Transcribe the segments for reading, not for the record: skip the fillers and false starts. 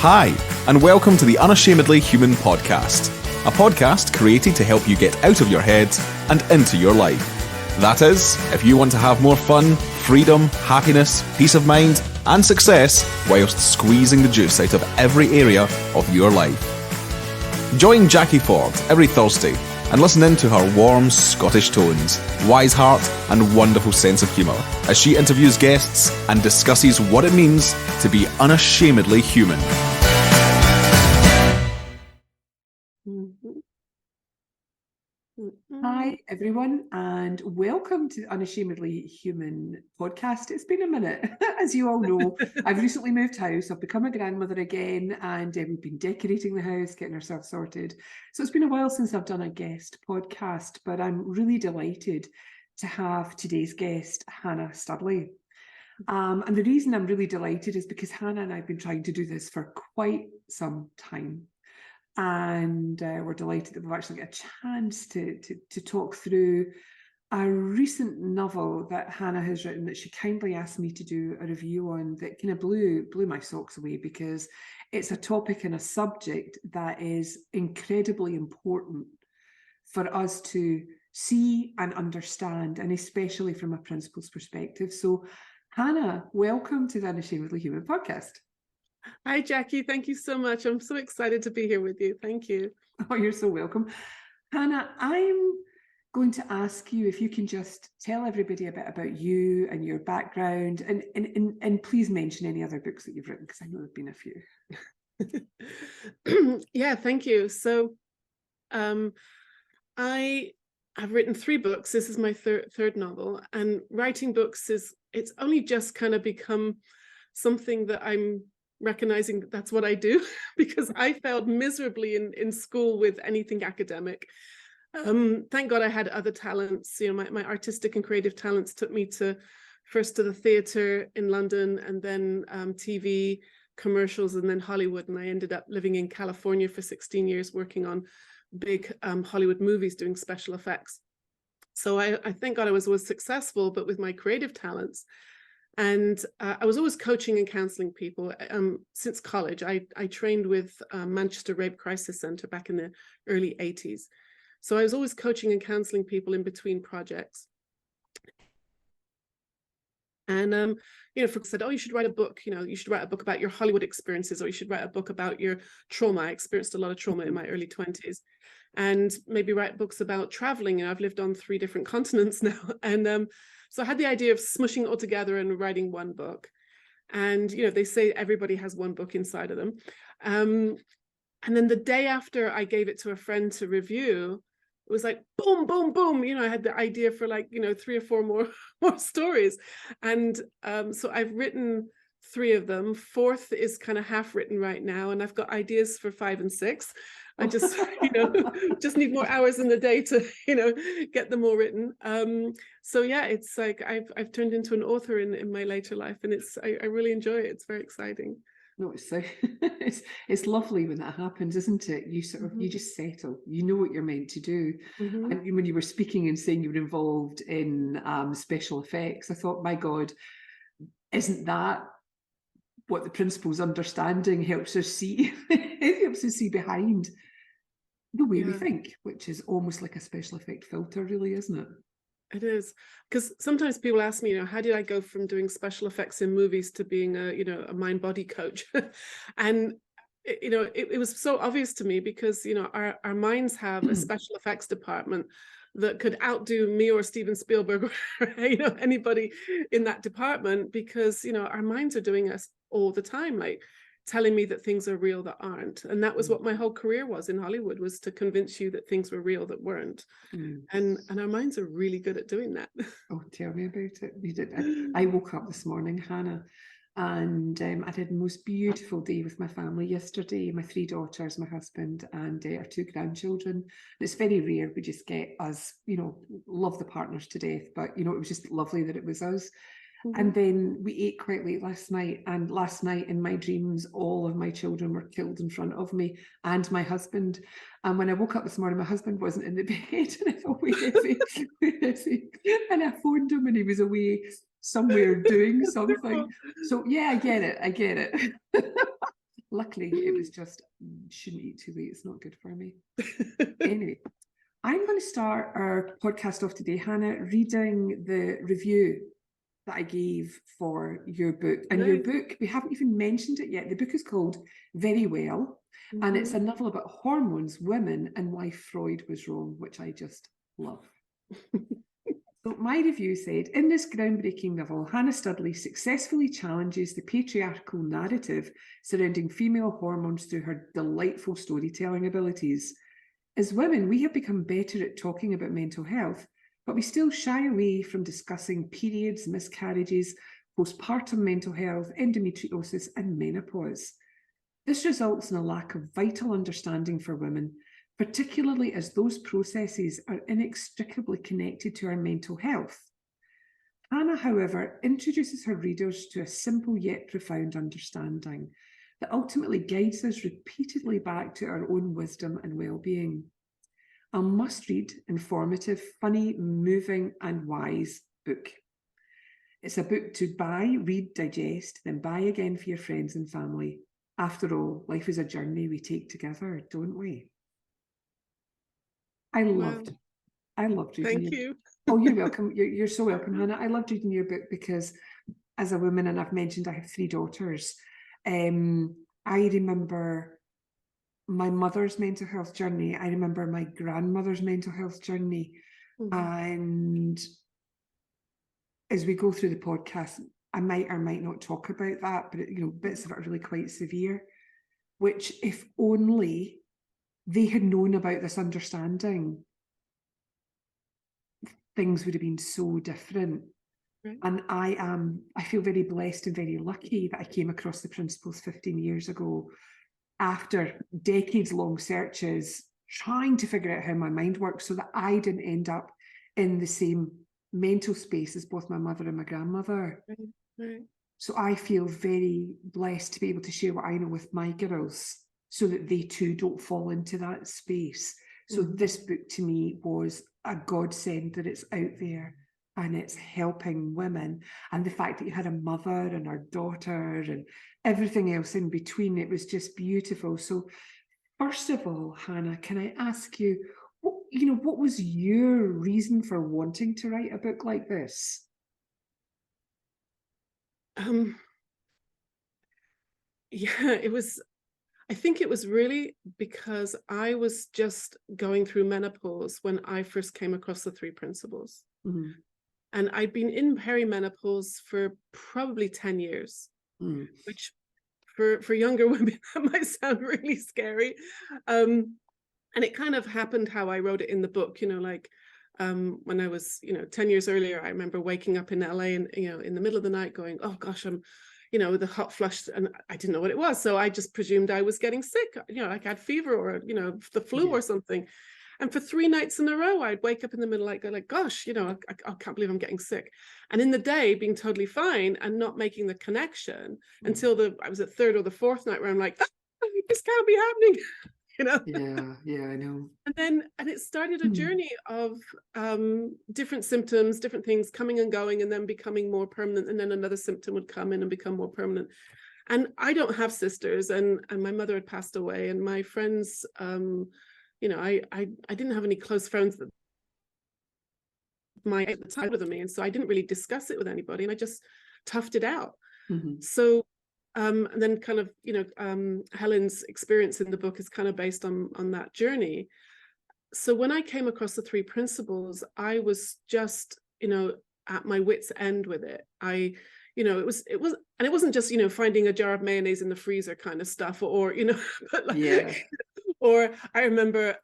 Hi, and welcome to the Unashamedly Human podcast, a podcast created to help you get out of your head and into your life. That is, if you want to have more fun, freedom, happiness, peace of mind, and success whilst squeezing the juice out of every area of your life. Join Jackie Ford every Thursday and listen in to her warm Scottish tones, wise heart, and wonderful sense of humour as she interviews guests and discusses what it means to be unashamedly human. Hi everyone, and welcome to the Unashamedly Human podcast. It's been a minute. As you all know, I've recently moved house. I've become a grandmother again, and we've been decorating the house, getting ourselves sorted. So it's been a while since I've done a guest podcast, but I'm really delighted to have today's guest, Chana Studley. And the reason I'm really delighted is because Chana and I have been trying to do this for quite some time. And we're delighted that we've actually got a chance to talk through a recent novel that Chana has written that she kindly asked me to do a review on, that kind of blew my socks away, because it's a topic and a subject that is incredibly important for us to see and understand, and especially from a principal's perspective. So Chana, welcome to the Unashamedly Human podcast. Hi, Jackie. Thank you so much. I'm so excited to be here with you. Thank you. Oh, you're so welcome. Chana, I'm going to ask you if you can just tell everybody a bit about you and your background, and please mention any other books that you've written, because I know there've been a few. Yeah, thank you. So I have written 3 books. This is my third novel, and writing books it's only just kind of become something that I'm recognizing that's what I do, because I failed miserably in school with anything academic. Thank God I had other talents. You know, my artistic and creative talents took me first to the theatre in London, and then TV, commercials, and then Hollywood. And I ended up living in California for 16 years, working on big Hollywood movies, doing special effects. So I thank God I was always successful, but with my creative talents. And I was always coaching and counseling people. Since college, I trained with Manchester Rape Crisis Centre back in the early 80s. So I was always coaching and counseling people in between projects. And, you know, folks said, oh, you should write a book, you know, you should write a book about your Hollywood experiences, or you should write a book about your trauma. I experienced a lot of trauma in my early 20s. And maybe write books about traveling. You know, I've lived on 3 different continents now. And so I had the idea of smushing it all together and writing one book. And, you know, they say everybody has one book inside of them. And then the day after I gave it to a friend to review, it was like, boom, boom, boom. You know, I had the idea for 3 or 4 more stories. And so I've written 3 of them. 4th is kind of half written right now. And I've got ideas for 5 and 6. I just, just need more hours in the day to, get them all written. So yeah, it's like I've turned into an author in my later life, and I really enjoy it. It's very exciting. No, it's lovely when that happens, isn't it? You sort of, you just settle, you know what you're meant to do. And when you were speaking and saying you were involved in special effects, I thought, my God, isn't that what the principal's understanding helps us see? It helps us see behind the way we think, which is almost like a special effect filter, really, isn't it? It is, because sometimes people ask me, how did I go from doing special effects in movies to being a mind-body coach? And it was so obvious to me, because our minds have a special effects department that could outdo me or Steven Spielberg or anybody in that department, because our minds are doing us all the time, like telling me that things are real that aren't. And that was what my whole career was in Hollywood, was to convince you that things were real that weren't. And our minds are really good at doing that. Oh, tell me about it. You did. I woke up this morning, Chana, and I had the most beautiful day with my family yesterday. My 3 daughters, my husband, and our 2 grandchildren. And it's very rare we just get us, love the partners to death, but it was just lovely that it was us. And then we ate quite late last night, and last night in my dreams all of my children were killed in front of me, and my husband. And when I woke up this morning, my husband wasn't in the bed, and I thought, where is he? And I phoned him, and he was away somewhere doing something. So yeah, I get it. Luckily, it was just, shouldn't eat too late. It's not good for me. Anyway, I'm going to start our podcast off today, Hannah, reading the review that I gave for your book. And your book, we haven't even mentioned it yet. The book is called Very Well, and it's a novel about hormones, women, and why Freud was wrong, which I just love. So my review said, in this groundbreaking novel, Chana Studley successfully challenges the patriarchal narrative surrounding female hormones through her delightful storytelling abilities. As women, we have become better at talking about mental health, but we still shy away from discussing periods, miscarriages, postpartum mental health, endometriosis, and menopause. This results in a lack of vital understanding for women, particularly as those processes are inextricably connected to our mental health. Hannah, however, introduces her readers to a simple yet profound understanding that ultimately guides us repeatedly back to our own wisdom and well-being. A must-read, informative, funny, moving, and wise book. It's a book to buy, read, digest, then buy again for your friends and family. After all, life is a journey we take together, don't we? I loved reading. Thank you. Oh, you're welcome. You're so welcome, Hannah. I loved reading your book because as a woman, and I've mentioned I have 3 daughters, I remember my mother's mental health journey. I remember my grandmother's mental health journey. And as we go through the podcast, I might or might not talk about that, but bits of it are really quite severe, which if only they had known about this understanding, things would have been so different. Right. And I feel very blessed and very lucky that I came across the principles 15 years ago after decades-long searches, trying to figure out how my mind works so that I didn't end up in the same mental space as both my mother and my grandmother. Right. So I feel very blessed to be able to share what I know with my girls so that they too don't fall into that space. So this book to me was a godsend that it's out there and it's helping women. And the fact that you had a mother and her daughter and everything else in between, it was just beautiful. So first of all, Hannah, can I ask you, what was your reason for wanting to write a book like this? I think it was really because I was just going through menopause when I first came across the 3 principles. And I'd been in perimenopause for probably 10 years, which for younger women, that might sound really scary. And it kind of happened how I wrote it in the book, when I was, 10 years earlier, I remember waking up in LA and, in the middle of the night going, oh gosh, I'm the hot flush, and I didn't know what it was. So I just presumed I was getting sick, like I had fever or, the flu or something. And for 3 nights in a row, I'd wake up in the middle, like gosh, I can't believe I'm getting sick. And in the day being totally fine and not making the connection until I was at 3rd or the 4th night where I'm like, this can't be happening. Yeah, I know. And it started a journey of different symptoms, different things coming and going, and then becoming more permanent. And then another symptom would come in and become more permanent. And I don't have sisters, and my mother had passed away, and my friends, I didn't have any close friends that at the time older than me, and so I didn't really discuss it with anybody, and I just toughed it out. So. And then kind of, Helen's experience in the book is kind of based on that journey. So when I came across the 3 principles, I was just, at my wit's end with it. It wasn't just, finding a jar of mayonnaise in the freezer kind of stuff or but like, or I remember,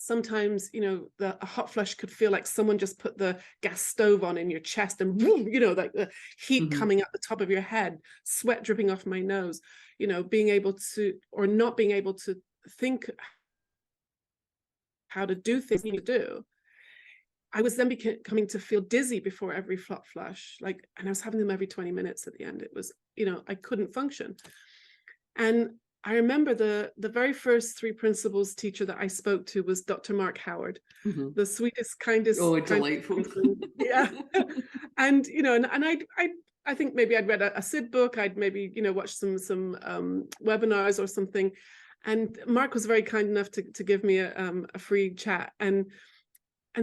sometimes, a hot flush could feel like someone just put the gas stove on in your chest and, like the heat coming up the top of your head, sweat dripping off my nose, being able to, or not being able to think how to do things you need to do. I was then coming to feel dizzy before every hot flush, and I was having them every 20 minutes at the end. It was, I couldn't function. And I remember the very first 3 principles teacher that I spoke to was Dr. Mark Howard, the sweetest, kindest. Oh, delightful. Yeah. And, and I think maybe I'd read a Sid book, I'd maybe, watched some webinars or something. And Mark was very kind enough to give me a free chat. And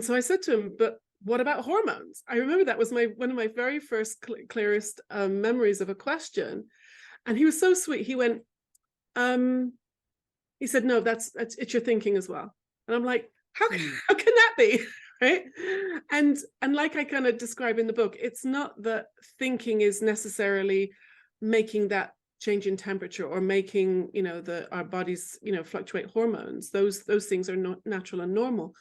so I said to him, but what about hormones? I remember that was one of my very first clearest memories of a question. And he was so sweet. He went, he said, no, it's your thinking as well. And I'm like, how can that be? Right. And like I kind of describe in the book, it's not that thinking is necessarily making that change in temperature or making, our bodies, fluctuate hormones. Those things are not natural and normal.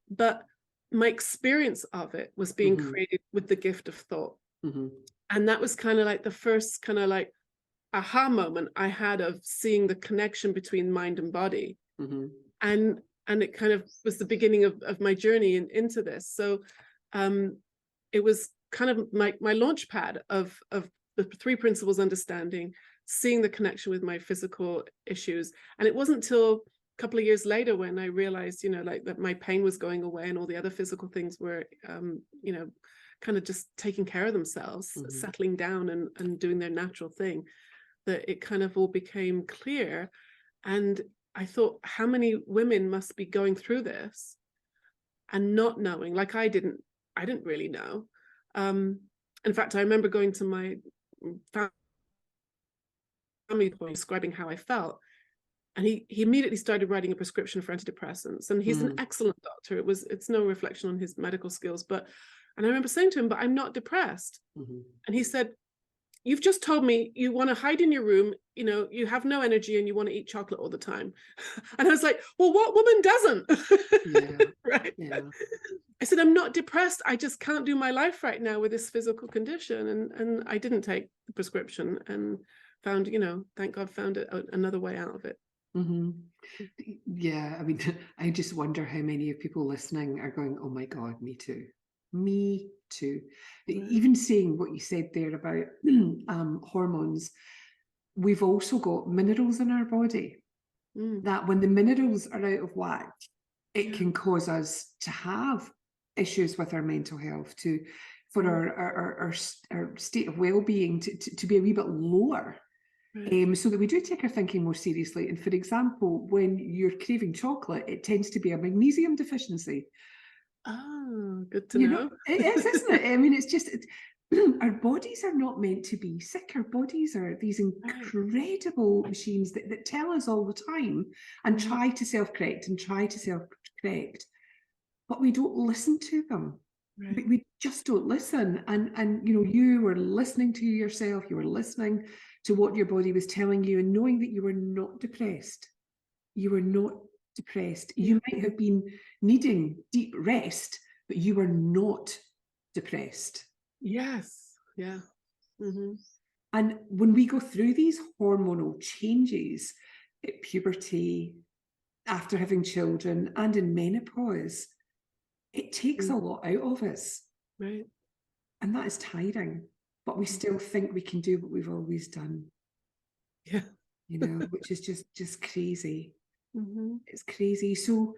But my experience of it was being created with the gift of thought. And that was kind of like the first kind of like aha moment I had of seeing the connection between mind and body. And it kind of was the beginning of my journey into this. So it was kind of my launch pad of the 3 principles understanding, seeing the connection with my physical issues. And it wasn't till a couple of years later when I realized, like that my pain was going away and all the other physical things were, kind of just taking care of themselves, settling down and doing their natural thing, that it kind of all became clear. And I thought, how many women must be going through this and not knowing, like I didn't really know. In fact, I remember going to my family describing how I felt. And he immediately started writing a prescription for antidepressants. And he's an excellent doctor. It's no reflection on his medical skills, and I remember saying to him, but I'm not depressed. And he said, you've just told me you want to hide in your room, you have no energy and you want to eat chocolate all the time. And I was like, well, what woman doesn't? Yeah. Right. Yeah. I said, I'm not depressed. I just can't do my life right now with this physical condition. And I didn't take the prescription and found, thank God, found another way out of it. Yeah. I mean, I just wonder how many of people listening are going, oh my God, me too. Me too. Right. Even saying what you said there about hormones, we've also got minerals in our body that when the minerals are out of whack, it can cause us to have issues with our mental health, for our state of well-being to be a wee bit lower. So that we do take our thinking more seriously. And for example, when you're craving chocolate, it tends to be a magnesium deficiency. Oh, good to know. It is, isn't it? I mean, it's just, our bodies are not meant to be sick. Our bodies are these incredible machines that tell us all the time and try to self-correct and try to self-correct, but we don't listen to them. Right. We just don't listen. And you were listening to yourself, you were listening to what your body was telling you and knowing that you were not depressed. You were not depressed. You might have been needing deep rest, but you were not depressed. Yes. Yeah. And when we go through these hormonal changes at puberty, after having children, and in menopause, it takes a lot out of us. Right. And that is tiring. But we still think we can do what we've always done. Yeah. Which is just crazy. It's crazy. So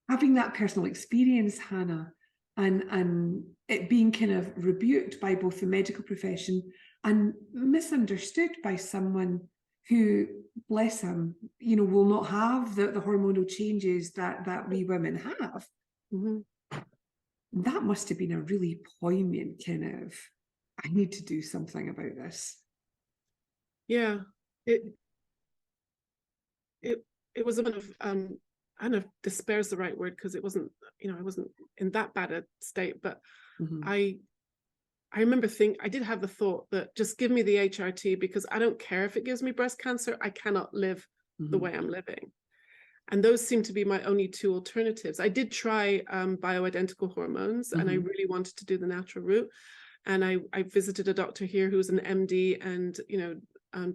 having that personal experience, Hannah, and it being kind of rebuked by both the medical profession and misunderstood by someone who, bless him, will not have the hormonal changes that we women have. That must have been a really poignant kind of, I need to do something about this. Yeah. It was a bit of I don't know if despair is the right word, because it wasn't, I wasn't in that bad a state, but I remember I did have the thought that just give me the HRT, because I don't care if it gives me breast cancer, I cannot live the way I'm living. And those seem to be my only 2 alternatives. I did try bioidentical hormones, and I really wanted to do the natural route. And I visited a doctor here who was an MD and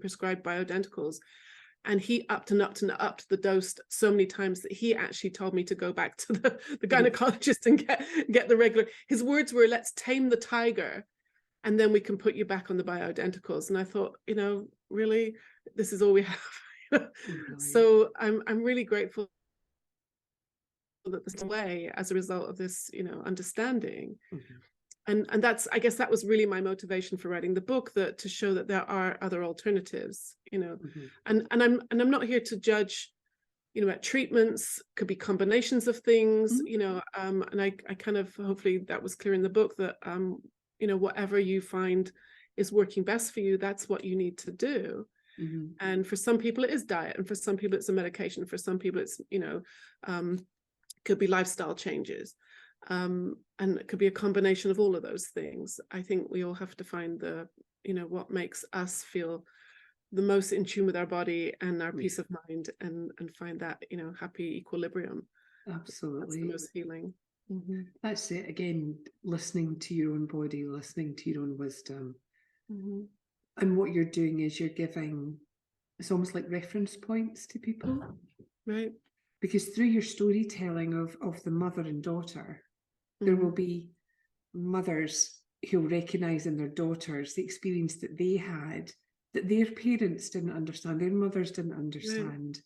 prescribed bioidenticals. And he upped the dose so many times that he actually told me to go back to the gynecologist and get the regular. His words were, let's tame the tiger, and then we can put you back on the bioidenticals. And I thought, really, this is all we have. So I'm really grateful that this way as a result of this, understanding. And that's, I guess that was really my motivation for writing the book, that to show that there are other alternatives, you know. And I'm not here to judge, you know, at treatments, could be combinations of things, you know, and I kind of, hopefully that was clear in the book, that you know, whatever you find is working best for you, that's what you need to do. And for some people it is diet, and for some people it's a medication, for some people it's, you know, could be lifestyle changes, and it could be a combination of all of those things. I think we all have to find the, you know, what makes us feel the most in tune with our body and our peace of mind, and find that, you know, happy equilibrium. Absolutely. That's the most healing. That's it again, listening to your own body, listening to your own wisdom. And what you're doing is you're giving, it's almost like reference points to people, right? Because through your storytelling of the mother and daughter, there will be mothers who'll recognise in their daughters the experience that they had, that their parents didn't understand, their mothers didn't understand.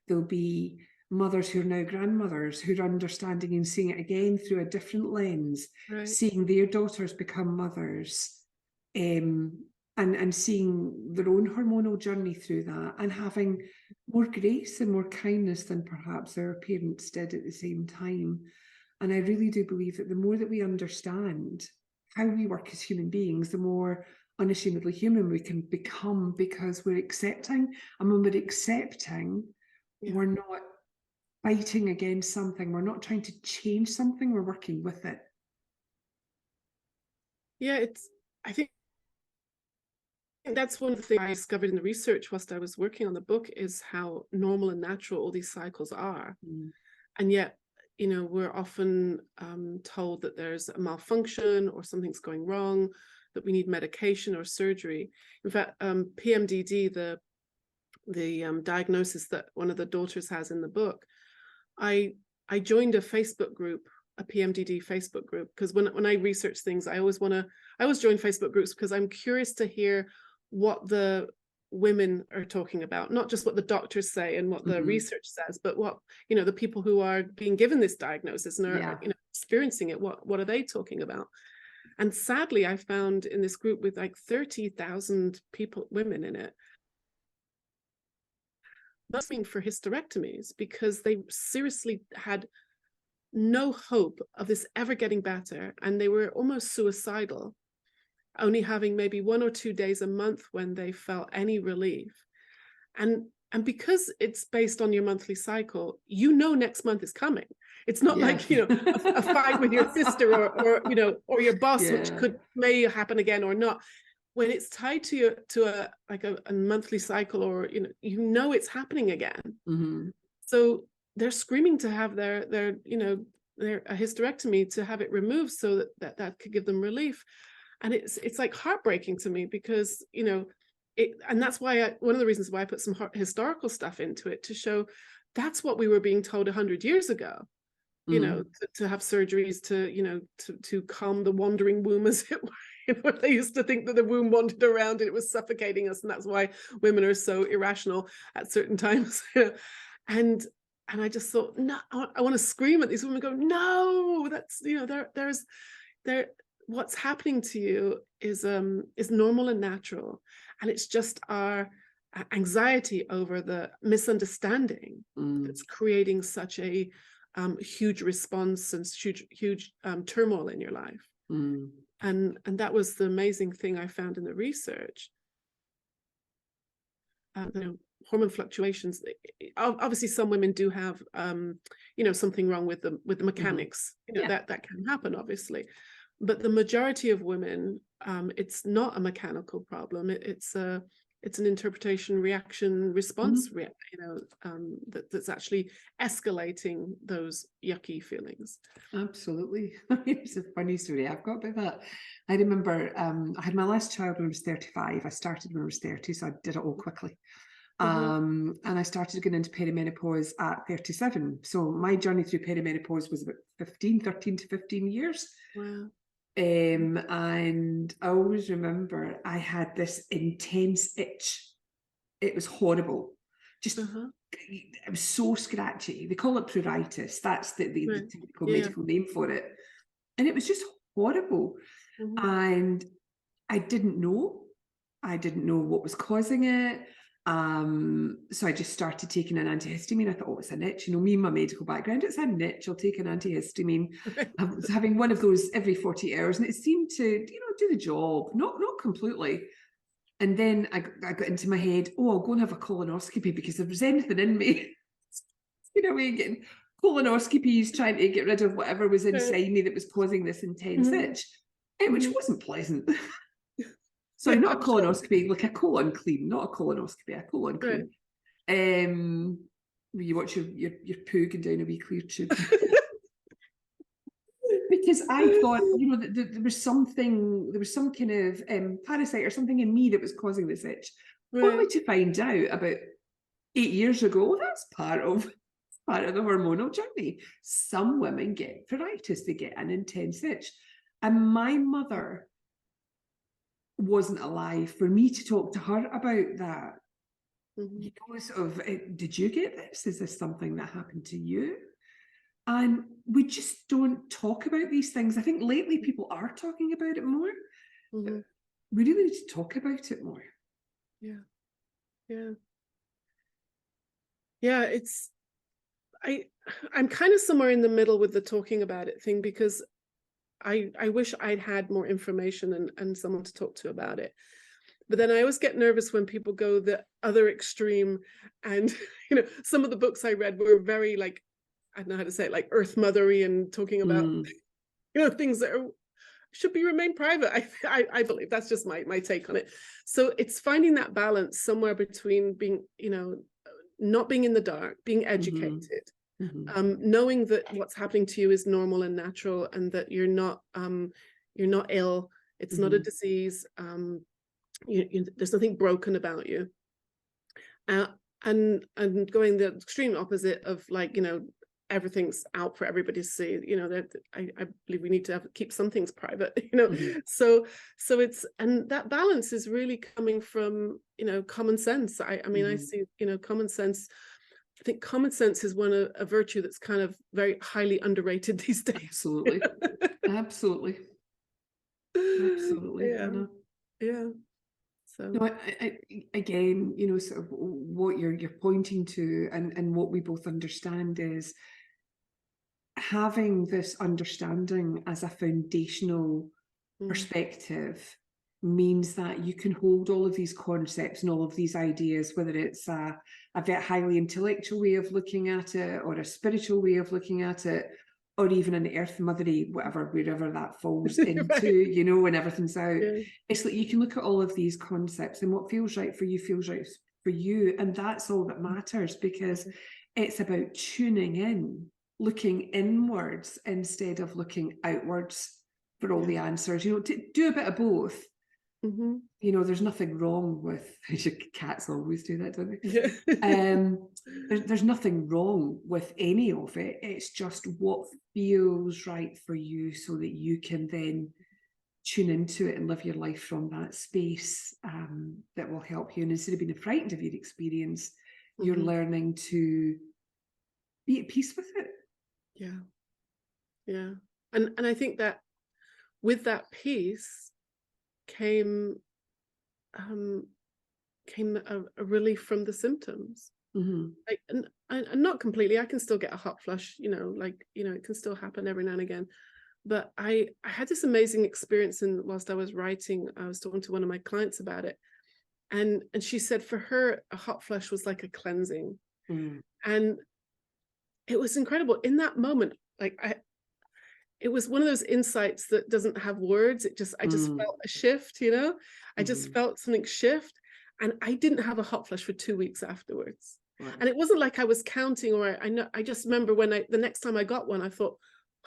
There'll be mothers who are now grandmothers who are understanding and seeing it again through a different lens, seeing their daughters become mothers, and seeing their own hormonal journey through that, and having more grace and more kindness than perhaps their parents did at the same time. And I really do believe that the more that we understand how we work as human beings, the more unashamedly human we can become, because we're accepting. And when we're accepting, we're not fighting against something, we're not trying to change something, we're working with it. Yeah, I think that's one of the things I discovered in the research whilst I was working on the book, is how normal and natural all these cycles are. And yet, you know, we're often told that there's a malfunction or something's going wrong, that we need medication or surgery. In fact, PMDD, the diagnosis that one of the daughters has in the book, I joined a Facebook group, a PMDD Facebook group, because when I research things, I always join Facebook groups because I'm curious to hear what the women are talking about, not just what the doctors say and what the research says, but what, you know, the people who are being given this diagnosis and are you know, experiencing it, what are they talking about? And sadly, I found in this group with like 30,000 people, women in it, asking for hysterectomies because they seriously had no hope of this ever getting better, and they were almost suicidal, only having maybe 1 or 2 days a month when they felt any relief. And because it's based on your monthly cycle, you know, next month is coming. It's not like, you know, a fight with your sister or you know, or your boss, which may happen again or not. When it's tied to a monthly cycle, or you know it's happening again. So they're screaming to have their a hysterectomy, to have it removed so that could give them relief. And it's like heartbreaking to me, because you know and that's why one of the reasons why I put some historical stuff into it, to show that's what we were being told 100 years ago. You know, to have surgeries to calm the wandering womb, as it were. You know, they used to think that the womb wandered around and it was suffocating us, and that's why women are so irrational at certain times. And I just thought, no, I want to scream at these women, go, no, that's, you know, there's what's happening to you is normal and natural, and it's just our anxiety over the misunderstanding that's creating such a huge response and huge turmoil in your life. And that was the amazing thing I found in the research. You know, hormone fluctuations. Obviously, some women do have you know, something wrong with the mechanics. You know, that can happen, obviously, but the majority of women, it's not a mechanical problem. It's an interpretation, reaction, response, you know, that's actually escalating those yucky feelings. Absolutely. It's a funny story I've got about that. I remember I had my last child when I was 35. I started when I was 30, so I did it all quickly. And I started going into perimenopause at 37. So my journey through perimenopause was about 13 to 15 years. Wow. And I always remember I had this intense itch. It was horrible. Just it was so scratchy. They call it pruritus. That's the typical medical name for it. And it was just horrible. And I didn't know what was causing it. So I just started taking an antihistamine. I thought, oh, it's an itch. You know, me and my medical background, it's an itch. I'll take an antihistamine. I was having one of those every 40 hours, and it seemed to, you know, do the job. Not completely. And then I got into my head, oh, I'll go and have a colonoscopy because if there's anything in me, you know, we're getting colonoscopies trying to get rid of whatever was inside me that was causing this intense itch, which wasn't pleasant. Sorry, not a colonoscopy, like a colon clean, not a colonoscopy, a colon clean. Where you watch your poo going down a wee clear tube. Because I thought, you know, that there was some kind of parasite or something in me that was causing this itch. Only to find out about 8 years ago, that's part of the hormonal journey. Some women get pruritus, they get an intense itch. And my mother wasn't alive for me to talk to her about that. You know, sort of, did you get this? Is this something that happened to you? And we just don't talk about these things. I think lately people are talking about it more. We really need to talk about it more. Yeah, I'm kind of somewhere in the middle with the talking about it thing, because I wish I'd had more information and someone to talk to about it. But then I always get nervous when people go the other extreme. And, you know, some of the books I read were very, like, I don't know how to say it, like earth mothery and talking about, you know, things that should remain private. I believe that's just my take on it. So it's finding that balance somewhere between being, you know, not being in the dark, being educated, knowing that what's happening to you is normal and natural, and that you're not ill. It's not a disease. There's nothing broken about you. And going the extreme opposite of, like, you know, everyth's out for everybody to see. You know, that I believe we need to keep some things private. You know, so it's, and that balance is really coming from, you know, common sense. I mean, I see, you know, common sense. I think common sense is a virtue that's kind of very highly underrated these days. Absolutely. Absolutely. Yeah. So no, I, again, you know, sort of what you're pointing to, and what we both understand is having this understanding as a foundational perspective means that you can hold all of these concepts and all of these ideas, whether it's a very highly intellectual way of looking at it, or a spiritual way of looking at it, or even an earth mothery, wherever that falls into, you know, when everything's out. It's like you can look at all of these concepts, and what feels right for you feels right for you. And that's all that matters, because it's about tuning in, looking inwards instead of looking outwards for all the answers. You know, to do a bit of both. You know, there's nothing wrong with, cats always do that, don't they? There's nothing wrong with any of it. It's just what feels right for you, so that you can then tune into it and live your life from that space that will help you. And instead of being frightened of your experience, you're learning to be at peace with it. Yeah. And I think that with that peace came a relief from the symptoms. Like, and not completely. I can still get a hot flush, you know, like, you know, it can still happen every now and again. But I had this amazing experience, and whilst I was writing, I was talking to one of my clients about it, and she said for her a hot flush was like a cleansing, and it was incredible in that moment. Like, it was one of those insights that doesn't have words. I just felt a shift, you know. I just felt something shift, and I didn't have a hot flush for 2 weeks afterwards. And it wasn't like I was counting, or I just remember when the next time I got one, I thought,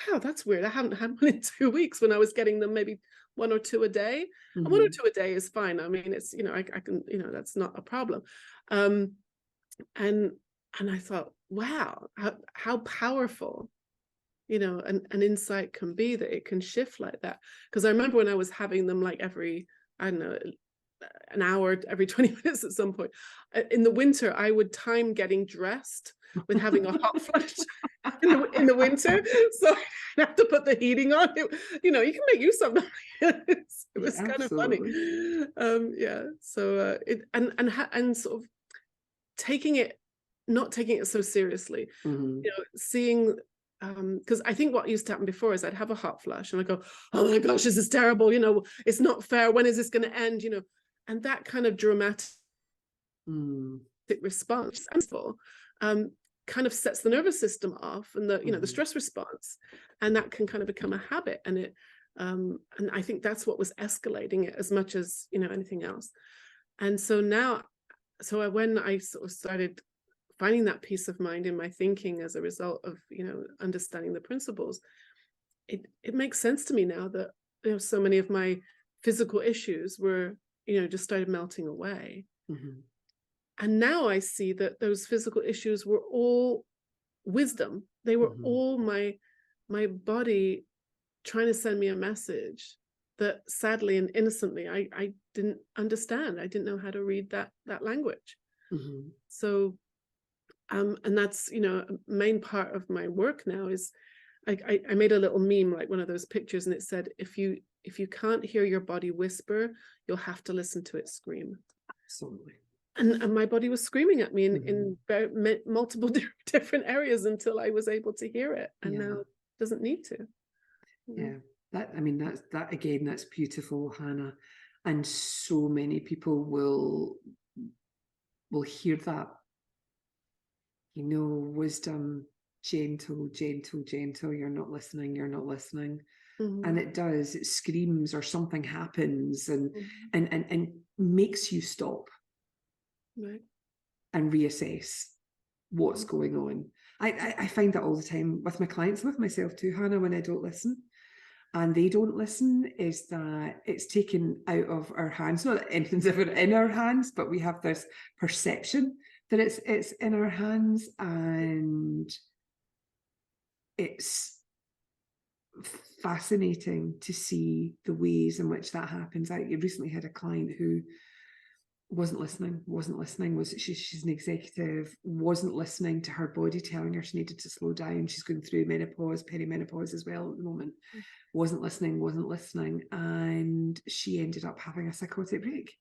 wow, that's weird. I haven't had one in 2 weeks, when I was getting them maybe 1 or 2 a day. And 1 or 2 a day is fine. I mean, it's, you know, I can, you know, that's not a problem. And I thought, wow, how powerful, you know, an insight can be, that it can shift like that. Because I remember when I was having them, like, every, I don't know, an hour every 20 minutes at some point. In the winter, I would time getting dressed with having a hot flash in the winter. So I have to put the heating on. You can make use of it. It was kind of funny. So and sort of not taking it so seriously, seeing, because I think what used to happen before is I'd have a hot flash and I'd go, oh my gosh, this is terrible, it's not fair, when is this going to end, and that kind of dramatic response kind of sets the nervous system off, and the stress response, and that can kind of become a habit, and and I think that's what was escalating it as much as anything else. And so now, when I sort of started finding that peace of mind in my thinking as a result of understanding the principles, it makes sense to me now that so many of my physical issues were just started melting away. And now I see that those physical issues were all wisdom. They were all my body trying to send me a message that sadly and innocently I didn't understand. I didn't know how to read that language. So and that's a main part of my work now is I made a little meme, like one of those pictures, and it said, if you can't hear your body whisper, you'll have to listen to it scream. Absolutely. And my body was screaming at me in multiple different areas until I was able to hear it, and now it doesn't need to. Yeah, that's beautiful, Hannah. And so many people will hear that, wisdom, gentle, you're not listening. And it does, it screams, or something happens and makes you stop. Right. And reassess what's going on. I find that all the time with my clients, with myself too, Hannah, when I don't listen and they don't listen, is that it's taken out of our hands. Not that anything's ever in our hands, but we have this perception that it's in our hands, and it's fascinating to see the ways in which that happens. I recently had a client who wasn't listening, she's an executive, wasn't listening to her body telling her she needed to slow down. She's going through menopause, perimenopause as well at the moment. Wasn't listening, and she ended up having a psychotic break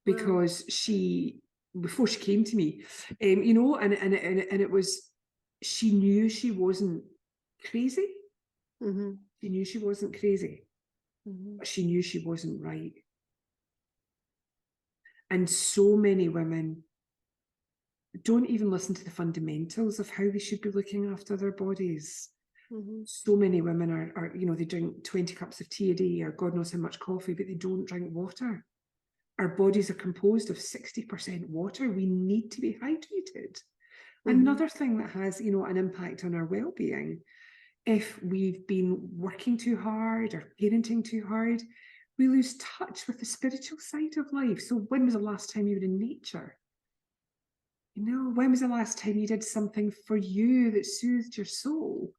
because before she came to me, and it was, she knew she wasn't crazy. She knew she wasn't crazy, but she knew she wasn't right. And so many women don't even listen to the fundamentals of how they should be looking after their bodies. So many women are they drink 20 cups of tea a day, or God knows how much coffee, but they don't drink water. Our bodies are composed of 60% water. We need to be hydrated. Another thing that has, an impact on our well-being, if we've been working too hard or parenting too hard, we lose touch with the spiritual side of life. So when was the last time you were in nature? When was the last time you did something for you that soothed your soul?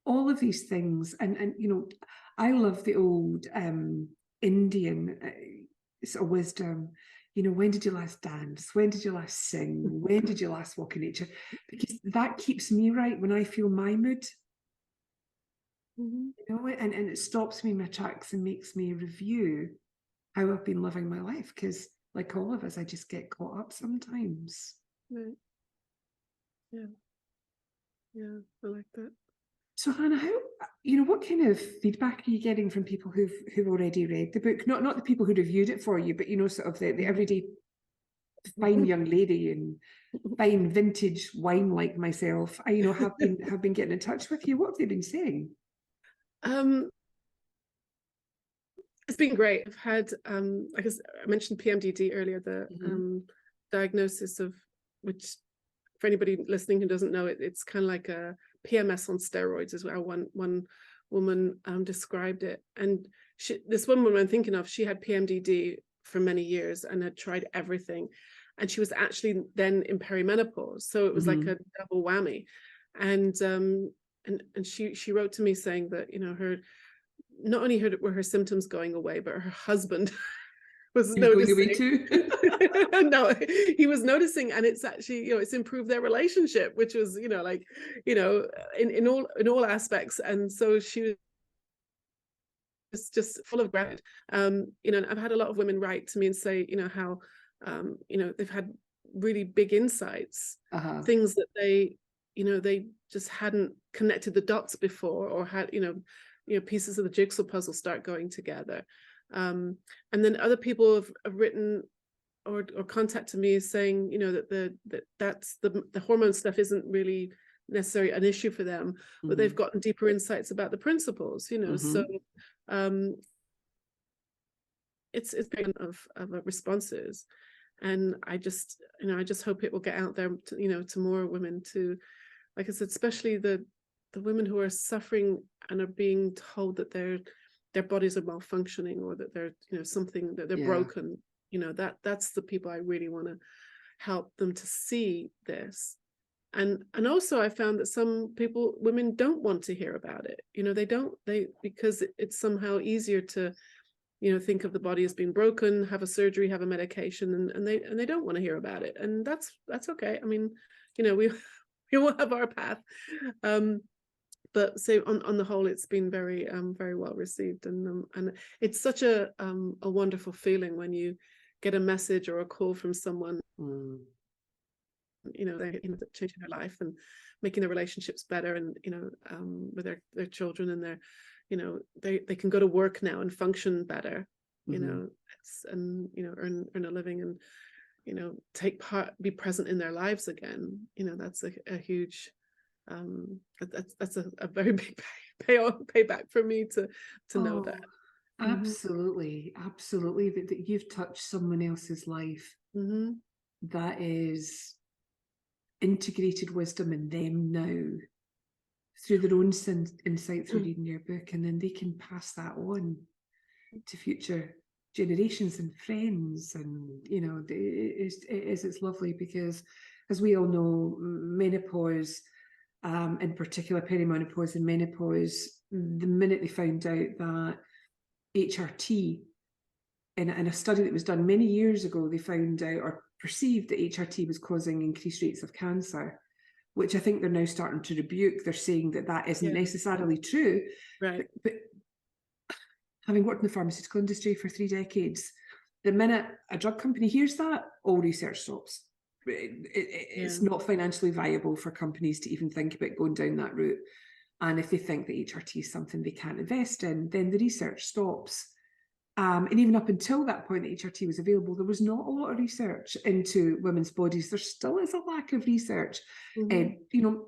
All of these things. And I love the old Indian sort of wisdom. When did you last dance? When did you last sing? When did you last walk in nature? Because that keeps me right when I feel my mood. And it stops me in my tracks and makes me review how I've been living my life, because like all of us, I just get caught up sometimes. Right. Yeah, I like that. So Hannah, what kind of feedback are you getting from people who've already read the book? Not the people who reviewed it for you, but sort of the everyday fine young lady and fine vintage wine like myself. Have been getting in touch with you. What have they been saying? It's been great. I've had, I guess I mentioned PMDD earlier, the diagnosis of which, for anybody listening who doesn't know it, it's kind of like a PMS on steroids, is how one woman described it. And this one woman I'm thinking of, she had PMDD for many years and had tried everything. And she was actually then in perimenopause. So it was like a double whammy. And she wrote to me saying that, her, not only were her symptoms going away, but her husband was You're going away noticing. too? No, he was noticing, and it's actually, it's improved their relationship, which was, like, in all aspects. And so she was just full of gratitude. And I've had a lot of women write to me and say, how, they've had really big insights, things that they just hadn't connected the dots before, or had, pieces of the jigsaw puzzle start going together. And then other people have written or contacted me saying, that's the hormone stuff isn't really necessarily an issue for them, but they've gotten deeper insights about the principles, so it's big of responses. And I just hope it will get out there to more women, to, like I said, especially the women who are suffering and are being told that their bodies are malfunctioning, or that they're something, that they're broken. That's the people I really want to help them to see this. And also I found that some women don't want to hear about it. Because it's somehow easier to think of the body as being broken, have a surgery, have a medication, and they don't want to hear about it. And that's okay. I mean, we all have our path. But so on the whole, it's been very very well received, and it's such a wonderful feeling when you get a message or a call from someone, they're changing their life and making their relationships better, and with their children, and they can go to work now and function better, and earn a living, and take part, be present in their lives again. That's a huge that's a very big payback for me to know that. Absolutely that you've touched someone else's life. That is integrated wisdom in them now through their own insight through reading your book, and then they can pass that on to future generations and friends. And it's lovely, because as we all know, menopause, in particular perimenopause and menopause, the minute they found out that HRT, in a study that was done many years ago, they found out or perceived that HRT was causing increased rates of cancer, which I think they're now starting to rebuke. They're saying that isn't necessarily true. Right. But having worked in the pharmaceutical industry for 3 decades, the minute a drug company hears that, all research stops. It's not financially viable for companies to even think about going down that route. And if they think that HRT is something they can't invest in, then the research stops. And even up until that point that HRT was available, there was not a lot of research into women's bodies. There still is a lack of research.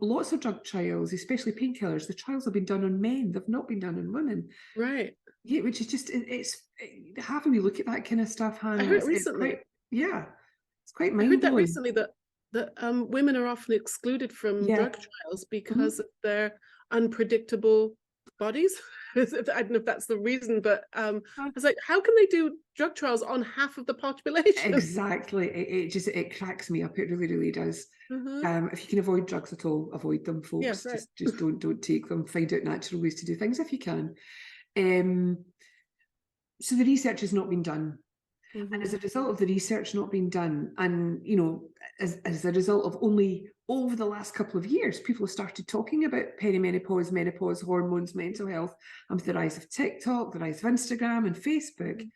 Lots of drug trials, especially painkillers, the trials have been done on men. They've not been done on women. Right. Yeah, which is just, it's having we look at that kind of stuff, Hannah. I heard recently. It's quite mind-blowing. I heard that recently, that women are often excluded from drug trials because of their unpredictable bodies. I don't know if that's the reason, but I was like, how can they do drug trials on half of the population? Exactly. It cracks me up. It really, really does. If you can avoid drugs at all, avoid them, folks. Just don't take them. Find out natural ways to do things if you can. So the research has not been done. And as a result of the research not being done, and as a result of only over the last couple of years, people have started talking about perimenopause, menopause, hormones, mental health, and with the rise of TikTok, the rise of Instagram and Facebook,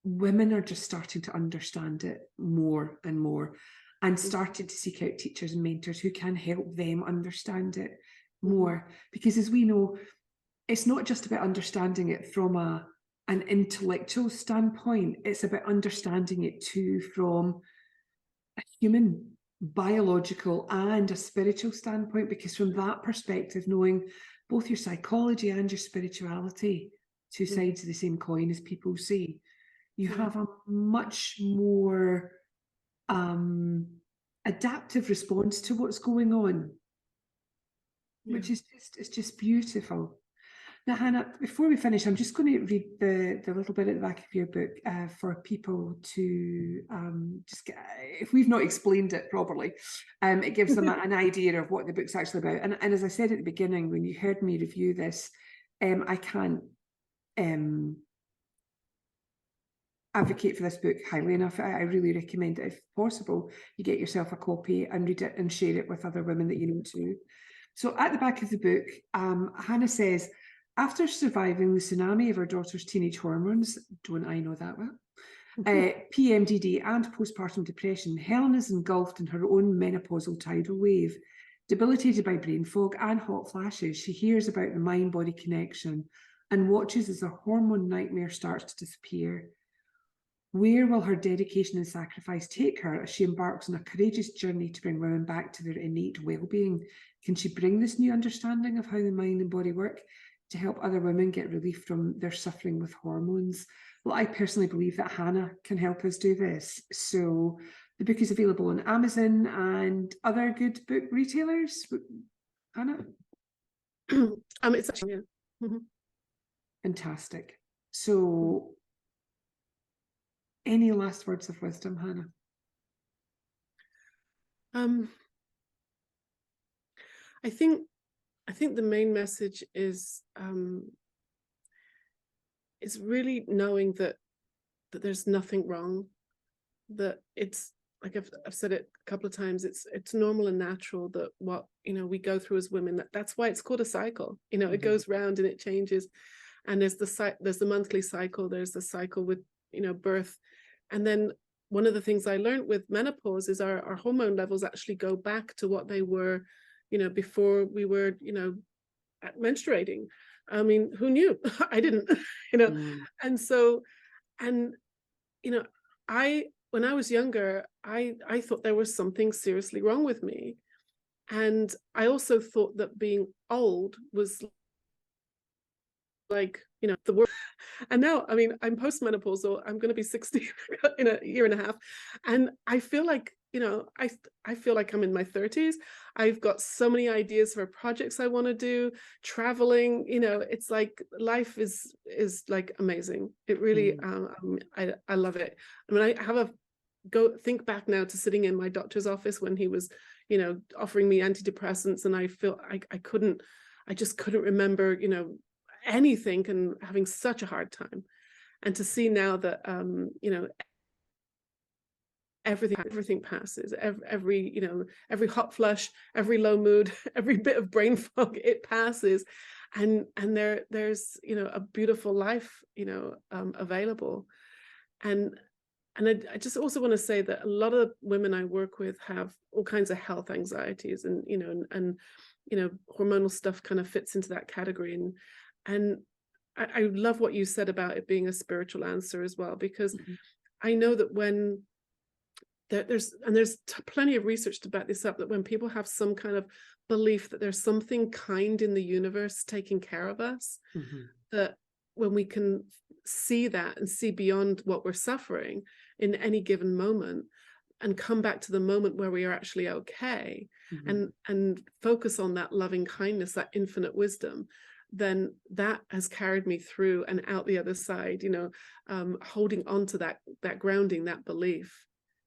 women are just starting to understand it more and more, and starting to seek out teachers and mentors who can help them understand it more. Because as we know, it's not just about understanding it from an intellectual standpoint, it's about understanding it too from a human, biological and a spiritual standpoint, because from that perspective, knowing both your psychology and your spirituality, two sides of the same coin, as people say, you have a much more adaptive response to what's going on, which is just beautiful. Now, Hannah, before we finish, I'm just going to read the little bit at the back of your book for people to just get, if we've not explained it properly, it gives them an idea of what the book's actually about. And as I said at the beginning, when you heard me review this, I can't advocate for this book highly enough. I really recommend it. If possible, you get yourself a copy and read it and share it with other women that you know too. So at the back of the book, Hannah says, after surviving the tsunami of her daughter's teenage hormones, don't I know that well, PMDD and postpartum depression, Helen is engulfed in her own menopausal tidal wave. Debilitated by brain fog and hot flashes, she hears about the mind-body connection and watches as a hormone nightmare starts to disappear. Where will her dedication and sacrifice take her as she embarks on a courageous journey to bring women back to their innate well-being? Can she bring this new understanding of how the mind and body work to help other women get relief from their suffering with hormones? Well, I personally believe that Hannah can help us do this. So the book is available on Amazon and other good book retailers. Hannah? It's actually, yeah. Mm-hmm. Fantastic. So any last words of wisdom, Hannah? I think the main message is really knowing that there's nothing wrong, that it's like I've said it a couple of times, it's normal and natural that what we go through as women, that's why it's called a cycle. It goes round and it changes, and there's the monthly cycle, there's the cycle with birth, and then one of the things I learned with menopause is our hormone levels actually go back to what they were before we were menstruating. I mean, who knew? I didn't, and so, and when I was younger, I thought there was something seriously wrong with me, and I also thought that being old was like the worst. And now, I mean, I'm postmenopausal. I'm going to be 60 in a year and a half, and I feel like I feel like I'm in my 30s. I've got so many ideas for projects I want to do, traveling. It's like life is like amazing. It really, I love it. I mean, I think back now to sitting in my doctor's office when he was, offering me antidepressants, and I feel I just couldn't remember, anything, and having such a hard time. And to see now that, everything passes, every hot flush, every low mood, every bit of brain fog, it passes, and there's a beautiful life available. And I just also want to say that a lot of women I work with have all kinds of health anxieties, and hormonal stuff kind of fits into that category. And I love what you said about it being a spiritual answer as well, because I know that when there's plenty of research to back this up, that when people have some kind of belief that there's something kind in the universe taking care of us, that when we can see that and see beyond what we're suffering in any given moment, and come back to the moment where we are actually okay, and focus on that loving kindness, that infinite wisdom, then that has carried me through and out the other side. Holding on to that grounding, that belief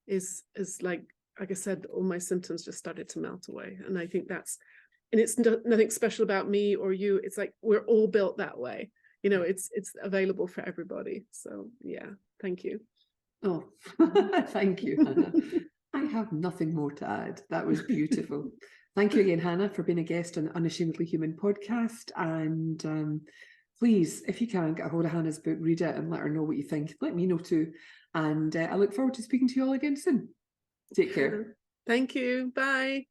is like I said, all my symptoms just started to melt away. And I think it's nothing special about me or you. It's like we're all built that way. It's available for everybody. So yeah, thank you. Oh, thank you, Hannah. I have nothing more to add. That was beautiful. Thank you again, Hannah, for being a guest on the Unashamedly Human podcast. And please, if you can, get a hold of Hannah's book, read it, and let her know what you think. Let me know too. And I look forward to speaking to you all again soon. Take care. Thank you. Bye.